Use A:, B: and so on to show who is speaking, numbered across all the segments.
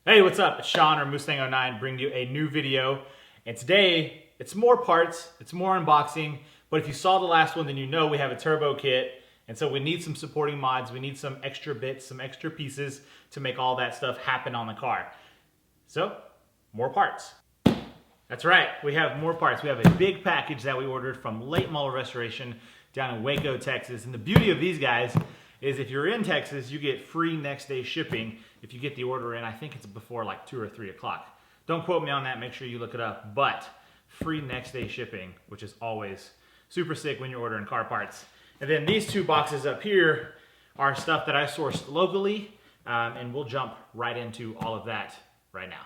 A: Hey, what's up? It's Sean or Mustang 09 bringing you a new video. And today, it's more parts, it's more unboxing, but if you saw the last one, then you know we have a turbo kit. And so we need some supporting mods, we need some extra bits, some extra pieces to make all that stuff happen on the car. So, more parts. That's right, we have more parts. We have a big package that we ordered from Late Model Restoration down in Waco, Texas. And the beauty of these guys is if you're in Texas, you get free next day shipping if you get the order in. I think it's before like 2 or 3 o'clock. Don't quote me on that, make sure you look it up. But free next day shipping, which is always super sick when you're ordering car parts. And then these two boxes up here are stuff that I sourced locally, and we'll jump right into all of that right now.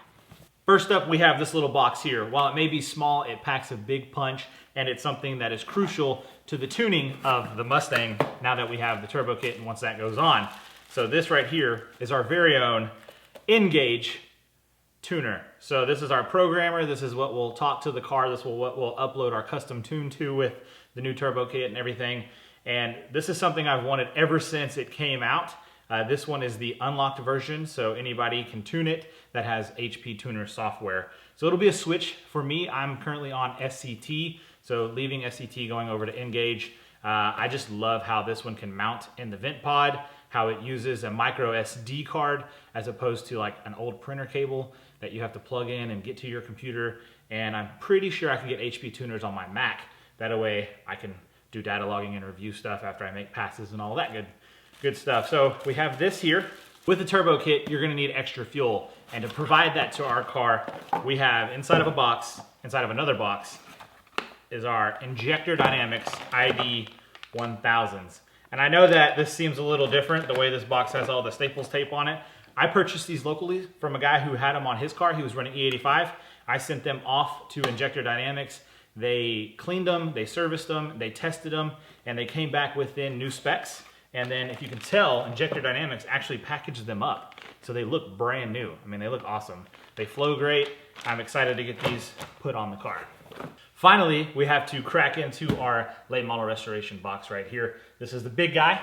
A: First up, we have this little box here. While it may be small, it packs a big punch, and it's something that is crucial to the tuning of the Mustang now that we have the turbo kit and once that goes on. So this right here is our very own N-Gauge tuner. So this is our programmer. This is what will talk to the car. This will what we'll upload our custom tune to with the new turbo kit and everything. And this is something I've wanted ever since it came out. This one is the unlocked version, so anybody can tune it that has HP Tuner software. So it'll be a switch for me. I'm currently on SCT, so leaving SCT going over to N-Gauge. I just love how this one can mount in the vent pod, how it uses a micro SD card as opposed to like an old printer cable that you have to plug in and get to your computer. And I'm pretty sure I can get HP tuners on my Mac. That way I can do data logging and review stuff after I make passes and all that good stuff. So we have this here. With the turbo kit, you're gonna need extra fuel. And to provide that to our car, we have inside of a box, inside of another box, is our Injector Dynamics ID 1000s. And I know that this seems a little different, the way this box has all the Staples tape on it. I purchased these locally from a guy who had them on his car. He was running E85. I sent them off to Injector Dynamics. They cleaned them, they serviced them, they tested them, and they came back within new specs. And then if you can tell, Injector Dynamics actually packaged them up. So they look brand new. I mean, they look awesome. They flow great. I'm excited to get these put on the car. Finally, we have to crack into our Late Model Restoration box right here. This is the big guy.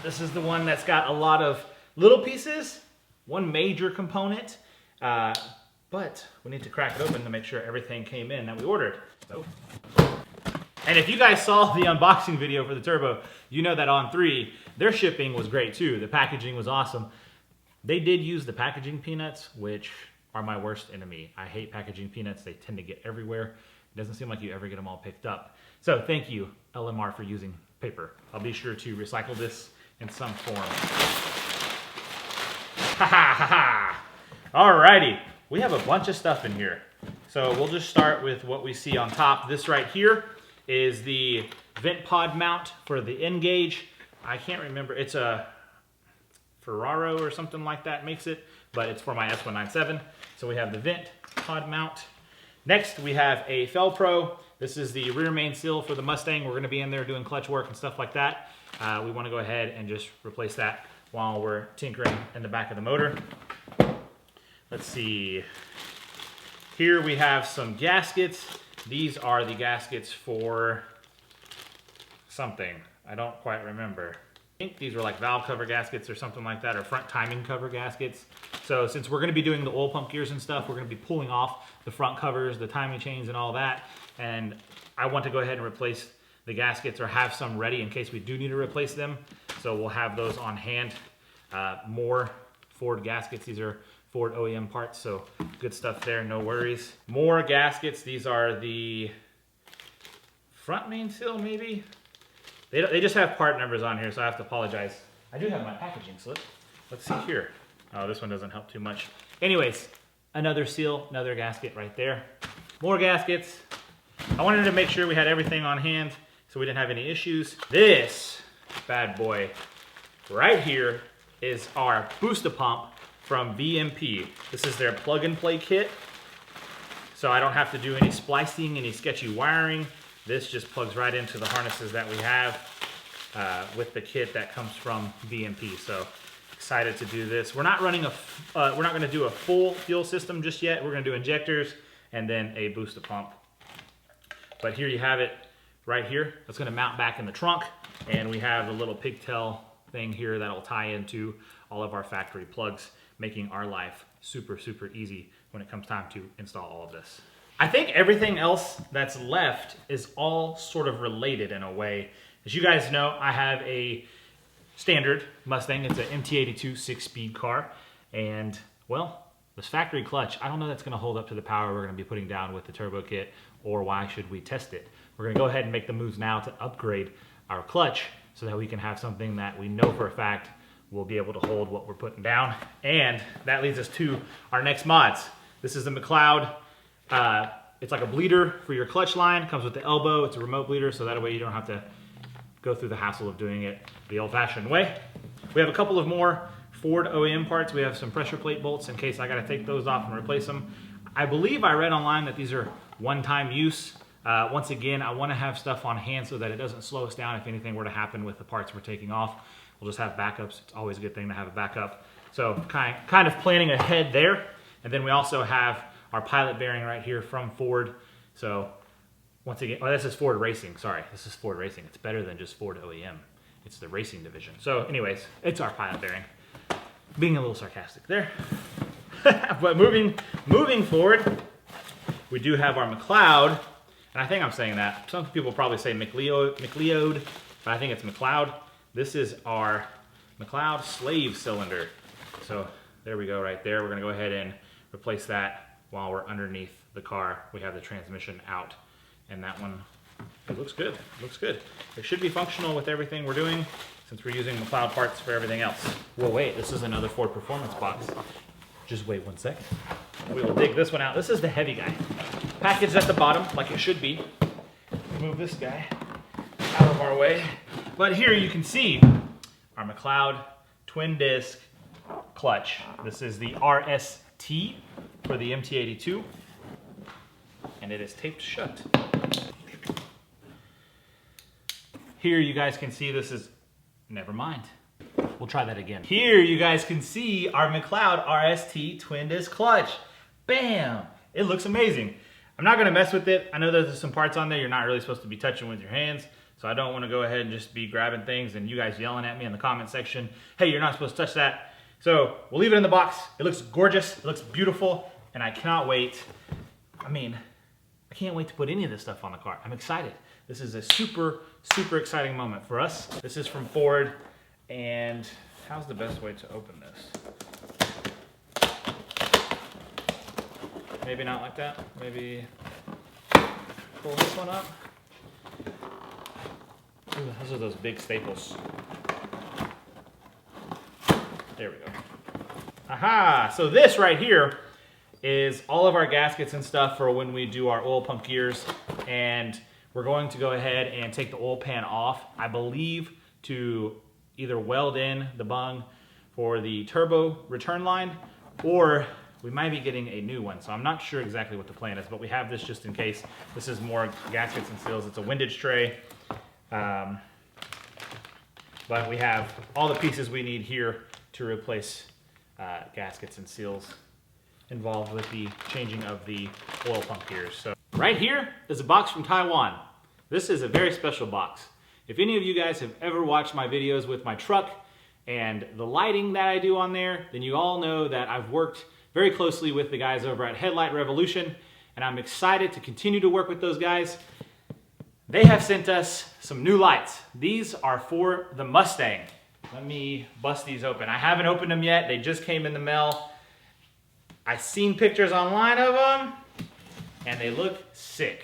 A: This is the one that's got a lot of little pieces, one major component, but we need to crack it open to make sure everything came in that we ordered. So. And if you guys saw the unboxing video for the turbo, you know that On3, their shipping was great too. The packaging was awesome. They did use the packaging peanuts, which are my worst enemy. I hate packaging peanuts. They tend to get everywhere. It doesn't seem like you ever get them all picked up. So thank you, LMR, for using paper. I'll be sure to recycle this in some form. Ha ha ha ha! Alrighty, we have a bunch of stuff in here. So we'll just start with what we see on top. This right here is the vent pod mount for the N-Gauge. I can't remember, it's a Ferraro or something like that makes it, but it's for my S197. So we have the vent pod mount. Next we have a Felpro. This is the rear main seal for the Mustang. We're gonna be in there doing clutch work and stuff like that. We wanna go ahead and just replace that while we're tinkering in the back of the motor. Let's see. Here we have some gaskets. These are the gaskets for something. I don't quite remember. I think these were like valve cover gaskets or something like that, or front timing cover gaskets. So since we're gonna be doing the oil pump gears and stuff, we're gonna be pulling off the front covers, the timing chains and all that. And I want to go ahead and replace the gaskets or have some ready in case we do need to replace them. So we'll have those on hand. More Ford gaskets. These are Ford OEM parts, so good stuff there, no worries. More gaskets. These are the front main seal, maybe? They just have part numbers on here, so I have to apologize. I do have my packaging slip. Let's see here. Oh, this one doesn't help too much. Anyways, another seal, another gasket right there. More gaskets. I wanted to make sure we had everything on hand so we didn't have any issues. This bad boy right here is our booster pump from VMP. This is their plug-and-play kit. So I don't have to do any splicing, any sketchy wiring. This just plugs right into the harnesses that we have with the kit that comes from VMP. So excited to do this. We're not running we're not gonna do a full fuel system just yet. We're gonna do injectors and then a booster pump. But here you have it right here. It's gonna mount back in the trunk, and we have a little pigtail thing here that'll tie into all of our factory plugs, making our life super, super easy when it comes time to install all of this. I think everything else that's left is all sort of related in a way. As you guys know, I have a standard Mustang. It's an MT82 6-speed car. And, well, this factory clutch, I don't know that's going to hold up to the power we're going to be putting down with the turbo kit, or why should we test it? We're going to go ahead and make the moves now to upgrade our clutch so that we can have something that we know for a fact will be able to hold what we're putting down. And that leads us to our next mods. This is the McLeod. It's like a bleeder for your clutch line. Comes with the elbow. It's a remote bleeder, so that way you don't have to go through the hassle of doing it the old-fashioned way. We have a couple of more Ford OEM parts. We have some pressure plate bolts in case I got to take those off and replace them. I believe I read online that these are one-time use. Once again, I want to have stuff on hand so that it doesn't slow us down if anything were to happen with the parts we're taking off. We'll just have backups. It's always a good thing to have a backup. So kind of planning ahead there. And then we also have our pilot bearing right here from Ford. So once again, oh, this is Ford Racing. Sorry, this is Ford Racing. It's better than just Ford OEM. It's the racing division. So anyways, it's our pilot bearing. Being a little sarcastic there. But moving forward, we do have our McLeod. And I think I'm saying that. Some people probably say McLeod, but I think it's McLeod. This is our McLeod slave cylinder. So there we go right there. We're gonna go ahead and replace that while we're underneath the car. We have the transmission out, and that one, it looks good. It looks good. It should be functional with everything we're doing since we're using McLeod parts for everything else. Well, wait, this is another Ford Performance box. Just wait 1 second. We will dig this one out. This is the heavy guy. Packaged at the bottom, like it should be. Move this guy out of our way. But here you can see our McLeod twin disc clutch. This is the RST for the MT82, and it is taped shut. Here you guys can see this is, never mind. We'll try that again. Here you guys can see our McLeod RST twin disc clutch. Bam! It looks amazing. I'm not gonna mess with it. I know there's some parts on there you're not really supposed to be touching with your hands, so I don't wanna go ahead and just be grabbing things and you guys yelling at me in the comment section, hey, you're not supposed to touch that. So we'll leave it in the box. It looks gorgeous, it looks beautiful, and I cannot wait. I can't wait to put any of this stuff on the car. I'm excited. This is a super, super exciting moment for us. This is from Ford, and how's the best way to open this? Maybe not like that. Maybe pull this one up. Ooh, those are those big staples. There we go. Aha! So this right here is all of our gaskets and stuff for when we do our oil pump gears, and we're going to go ahead and take the oil pan off, I believe, to either weld in the bung for the turbo return line, or we might be getting a new one. So I'm not sure exactly what the plan is, but we have this just in case. This is more gaskets and seals. It's a windage tray. But we have all the pieces we need here to replace gaskets and seals involved with the changing of the oil pump gears. So right here is a box from Taiwan. This is a very special box. If any of you guys have ever watched my videos with my truck and the lighting that I do on there, then you all know that I've worked very closely with the guys over at Headlight Revolution, and I'm excited to continue to work with those guys. They have sent us some new lights. These are for the Mustang. Let me bust these open. I haven't opened them yet. They just came in the mail. I've seen pictures online of them, and they look sick.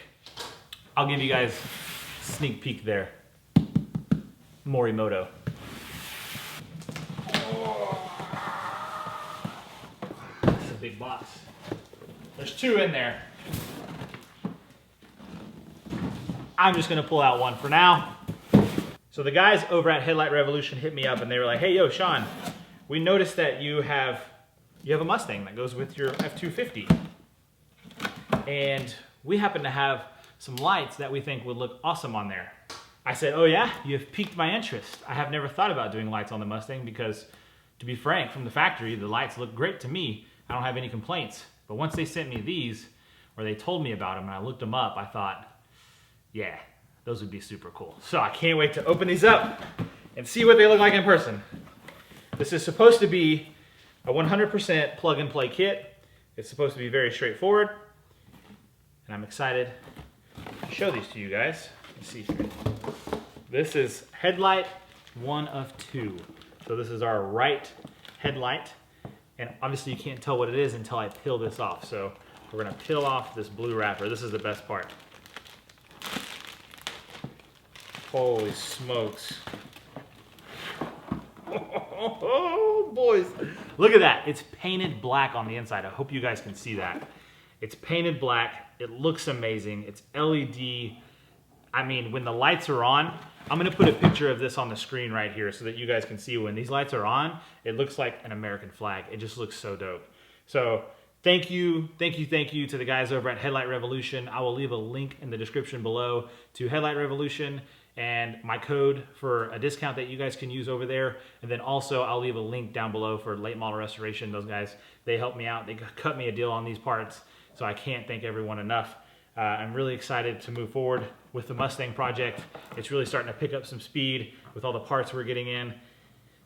A: I'll give you guys a sneak peek there. Morimoto. That's a big box. There's two in there. I'm just gonna pull out one for now. So the guys over at Headlight Revolution hit me up and they were like, hey, yo, Sean, we noticed that you have a Mustang that goes with your F-250. And we happen to have some lights that we think would look awesome on there. I said, oh yeah, you've piqued my interest. I have never thought about doing lights on the Mustang because, to be frank, from the factory, the lights look great to me. I don't have any complaints. But once they sent me these, or they told me about them and I looked them up, I thought, yeah, those would be super cool. So I can't wait to open these up and see what they look like in person. This is supposed to be a 100% plug and play kit. It's supposed to be very straightforward. And I'm excited to show these to you guys. Let's see here. This is headlight 1 of 2. So this is our right headlight. And obviously you can't tell what it is until I peel this off. So we're gonna peel off this blue wrapper. This is the best part. Holy smokes. Oh, boys. Look at that. It's painted black on the inside. I hope you guys can see that. It's painted black. It looks amazing. It's LED. I mean, when the lights are on, I'm going to put a picture of this on the screen right here so that you guys can see when these lights are on, it looks like an American flag. It just looks so dope. So thank you to the guys over at Headlight Revolution. I will leave a link in the description below to Headlight Revolution and my code for a discount that you guys can use over there. And then also I'll leave a link down below for late model restoration. Those guys, they helped me out. They cut me a deal on these parts. So I can't thank everyone enough. I'm really excited to move forward with the Mustang project. It's really starting to pick up some speed with all the parts we're getting in.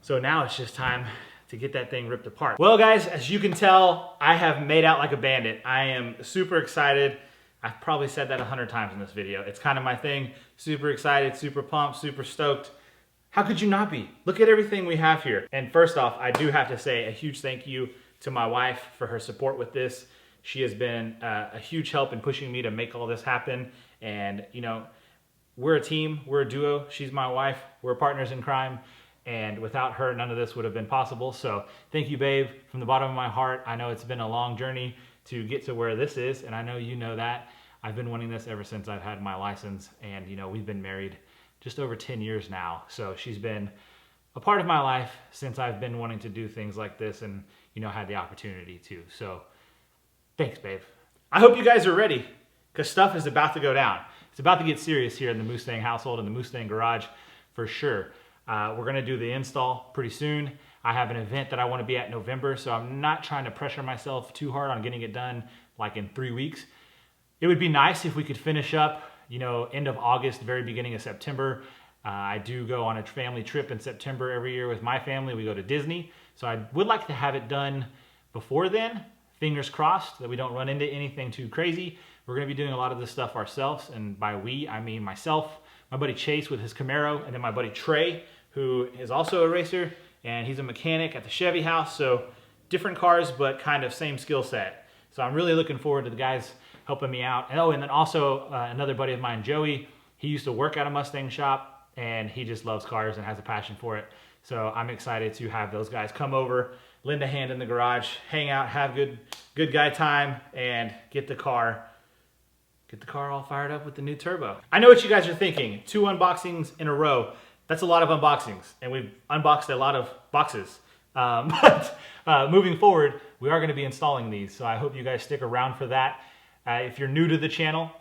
A: So now it's just time to get that thing ripped apart. Well guys, as you can tell, I have made out like a bandit. I am super excited. I've probably said that 100 times in this video. It's kind of my thing. Super excited, super pumped, super stoked. How could you not be? Look at everything we have here. And first off, I do have to say a huge thank you to my wife for her support with this. She has been a huge help in pushing me to make all this happen. And you know, we're a team, we're a duo. She's my wife, we're partners in crime. And without her, none of this would have been possible. So thank you, babe, from the bottom of my heart. I know it's been a long journey to get to where this is, and I know you know that. I've been wanting this ever since I've had my license, and you know, we've been married just over 10 years now. So she's been a part of my life since I've been wanting to do things like this and, you know, had the opportunity to. So thanks, babe. I hope you guys are ready, because stuff is about to go down. It's about to get serious here in the Mustang household, in the Mustang garage, for sure. We're gonna do the install pretty soon. I have an event that I wanna be at in November, so I'm not trying to pressure myself too hard on getting it done like in 3 weeks. It would be nice if we could finish up, you know, end of August, very beginning of September. I do go on a family trip in September every year with my family. We go to Disney, so I would like to have it done before then. Fingers crossed that we don't run into anything too crazy. We're gonna be doing a lot of this stuff ourselves, and by we, I mean myself, my buddy Chase with his Camaro, and then my buddy Trey, who is also a racer, and he's a mechanic at the Chevy house, so different cars, but kind of same skill set. So I'm really looking forward to the guys helping me out. And, oh, and then also another buddy of mine, Joey, he used to work at a Mustang shop, and he just loves cars and has a passion for it. So I'm excited to have those guys come over, lend a hand in the garage, hang out, have good guy time, and get the car all fired up with the new turbo. I know what you guys are thinking, 2 unboxings in a row. That's a lot of unboxings, and we've unboxed a lot of boxes. But moving forward, we are gonna be installing these, so I hope you guys stick around for that. If you're new to the channel,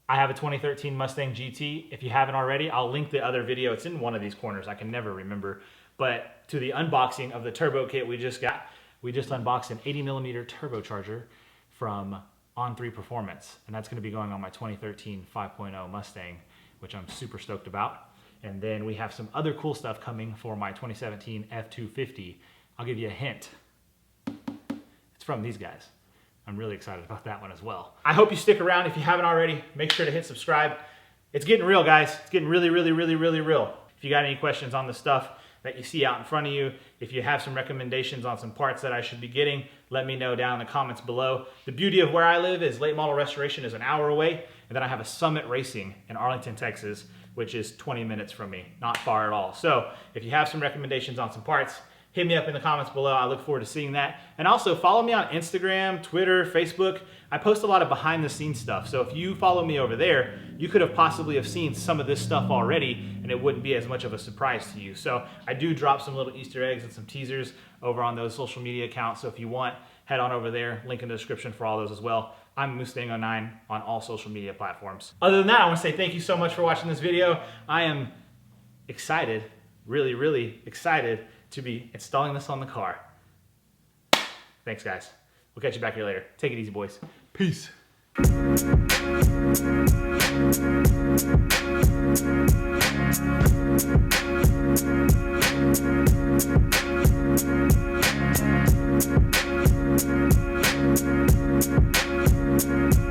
A: I have a 2013 Mustang GT. If you haven't already, I'll link the other video. It's in one of these corners, I can never remember. But to the unboxing of the turbo kit we just got, we just unboxed an 80mm turbocharger from On3 Performance, and that's gonna be going on my 2013 5.0 Mustang, which I'm super stoked about. And then we have some other cool stuff coming for my 2017 F250. I'll give you a hint. It's from these guys. I'm really excited about that one as well. I hope you stick around. If you haven't already, make sure to hit subscribe. It's getting real, guys. It's getting really, really, really, really real. If you got any questions on the stuff that you see out in front of you, if you have some recommendations on some parts that I should be getting, let me know down in the comments below. The beauty of where I live is late model restoration is an hour away, and then I have a Summit Racing in Arlington, Texas, which is 20 minutes from me, not far at all. So if you have some recommendations on some parts, hit me up in the comments below. I look forward to seeing that. And also follow me on Instagram, Twitter, Facebook. I post a lot of behind the scenes stuff. So if you follow me over there, you could have possibly have seen some of this stuff already, and it wouldn't be as much of a surprise to you. So I do drop some little Easter eggs and some teasers over on those social media accounts. So if you want, head on over there, link in the description for all those as well. I'm Mustang09 on all social media platforms. Other than that, I want to say thank you so much for watching this video. I am excited, really, really excited to be installing this on the car. Thanks, guys. We'll catch you back here later. Take it easy, boys. Peace.